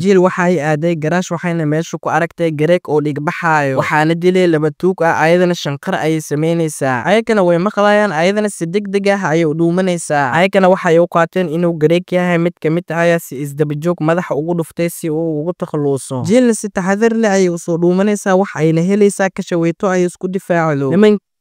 jiil waxay aaday garaash waxayna meesha ku aragtay gareeg oo dhigbaxaayo waxaana dilay laba tuug ah ayadana shanqar ayay samaynaysaa ayagana way maqlayaan ayadana si degdeg ah ayay u dhuumanaysaa ayagana waxay u qaateen inuu gareeg yahay mid ka mid ah si isdabajoog madaxa ugu dhuftay si uu ugu takhaluuso jiilna si taxadar leh ayay usoo dhuumanaysaa wax ayna helaysaa kashaweyto ay isku difaacdo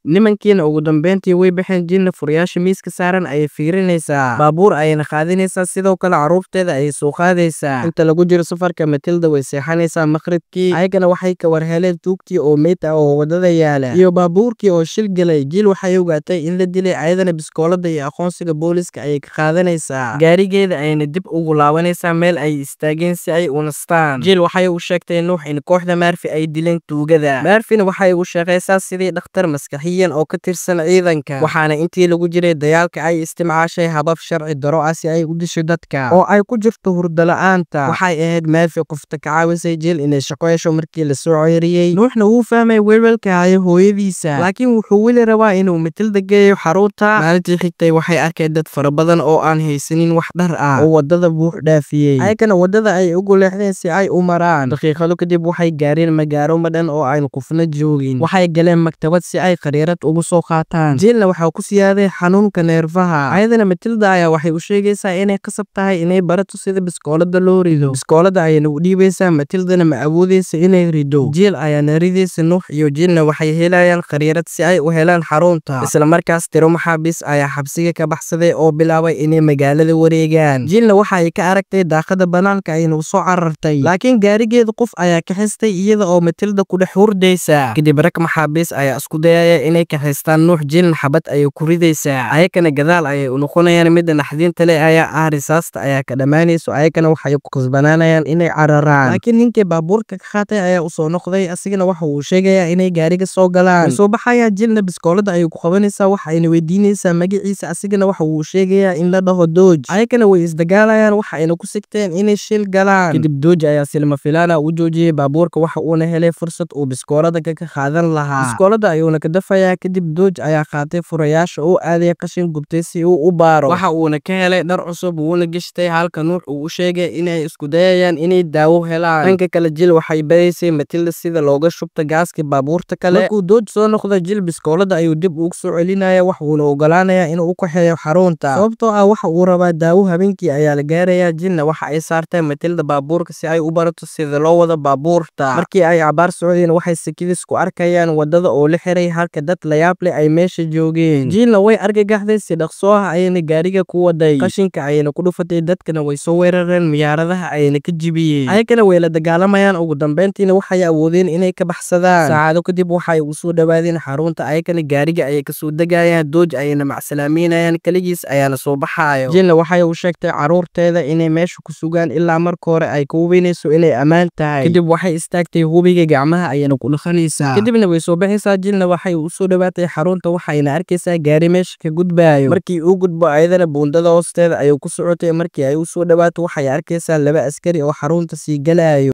nimankiina ugu dambeyntii way baxeen jiilna furayaasha miiska saaran ayay fiirinaysaa baabuur ayayna qaadinaysaa sidoo kale caruurteeda ayay soo qaadaysaa inta lagu jiro safarka Matilda way seexanaysaa maqribkii ayagana waxay ka warheleen tuugtii oo meyd ah oo wadada yaala iyo baabuurkii oo shil galay jiil waxay ogaatay in la dilay ayadana biskoolada iyo aqoonsiga booliska ayay ka qaadanaysaa gaarigeeda ayayna dib ugu laabanaysaa meel ay istaageen si ay u nastaan jiil waxay u sheegtay Nuux in kooxda Murphy ay dileen tuugada Murphyna waxay u shaqaysaa sidii dhakhtar maskaxi oo ka tirsan ciidanka waxaana intii lagu jiray dagaalka ay isticmaashay habab sharci daro ah si ay u disho dadka oo ay ku jirto hurdo la'aanta waxay ahayd Murphy qofta ka caawisay jiil inay shaqo hesho markii la soo ceyriyay Nuuxna wuu fahmay weerarka ay hooyadiisa laakiin wuxuu weli rabaa inuu Matilda geeyo xarunta maalintii xigtay waxay arkeen dad fara badan oo aan haysanin wax dhar ah oo wadada buux dhaafiyay ayagana wadada ay ugu leexdeen si ay u maraan daqiiqado kadib waxay gaareen magaalo madhan oo aan qofna joogin waxay galeen maktabad si ay ugu soo qaataan jiilna waxa ku siyaaday xanuunka neerfaha ayadana Matilda ayaa waxay u sheegaysaa inay qasab tahay inay barato sida biskoolada loo rido biskoolada ayayna u dhiibaysaa Matildana ma awoodaysa inay rido jiil ayaana ridaysa Nuux iyo jiilna waxay helayaan khariirad si ay u helaan xarunta isla markaas tiro maxaabiis ayaa xabsiga ka baxsaday oo bilaabay inay magaalada wareegaan jiilna waxay ka aragtay daaqada banaanka ayna u soo carartay laakiin gaarigeeda qof ayaa ka xistay iyada oo Matilda ku dhex hurdaysa kadib rag maxaabiis ayaa isku dayaya inay ka haystaan Nuux jiilna xabad ayay ku ridaysaa ayagana gadaal ayay u noqonayaan midda naxdinta leh ayaa ah risaasta ayaa ka dhammaanayso ayagana waxay ku qasbanaanayaan inay cararaan laakiin ninkii baabuurka ka qaatay ayaa usoo noqday asigana waxa uu sheegayaa inay gaariga soo galaan soo baxaya jiilna biskoolada ayay ku qabanaysaa waxayna weydiinaysaa magaciisa asigana waxa uu sheegayaa in la dhaho Dooj ayagana way isdagaalayaan waxayna ku sigteen inay shil galaan kadib Dooj ayaa silma filaana u joojiyay baabuurka waxa uuna helay fursad uu biskoolada ka qaadan lahaa biskoolada ayuuna ka dafaya kadib Dooj ayaa qaatay furayaasha oo aaday qashin gubtay si uu u baaro waxa uuna ka helay dhar cusub wuuna gashtay halka Nuux uu u sheegay inay isku dayayaan inay daawo helaan dhanka kale jiil waxay baraysay Matilda sida looga shubto gaaska baabuurta kale markuu Dooj soo noqdo jiil biskoolada ayuu dib ugu soo celinaya wax uuna ogolaanaya inuu ku xeeyo xarunta sababtoo ah waxa uu rabaa daawo habeenkii ayaa la gaaraya jiilna waxa ay saartay Matilda baabuurka si ay u barato sida loo wado baabuurta markii ay cabaar socdeen waxay sikidis ku arkayaan wadada oo la xiray halka dad la yaab leh ay meesha joogeen jiilna way argagaxday si dhaqso ah ayayna gaariga ku waday qashinka ayayna ku dhufatay dadkana way soo weerareen miyaaradaha ayayna ka jibiyeen ayagana way la dagaalamayaan ugu dambeyntiina waxay awoodeen inay ka baxsadaan saacado kadib waxay u soo dhawaadeen xarunta ayagana gaariga ayay ka soo degayaan Dooj ayayna macsalaameynayaan kaligiis ayaana soo baxaayo jiilna waxay u sheegtay caruurteeda inay meesha ku sugaan ilaa marka hore ay ka hubinayso inay ammaan tahay kadib waxay istaagtay hubiga gacmaha ayayna ku dhaqanaysaa kadibna way soo baxaysaa jiilna waxay u soo dhawaatay xarunta waxayna arkaysaa gaari meesha ka gudbaayo markii uu gudbo ayadana buundada hoosteeda ayuu ku socotay markii ay u soo dhawaato waxay arkaysaa laba askari oo xarunta sii galaayo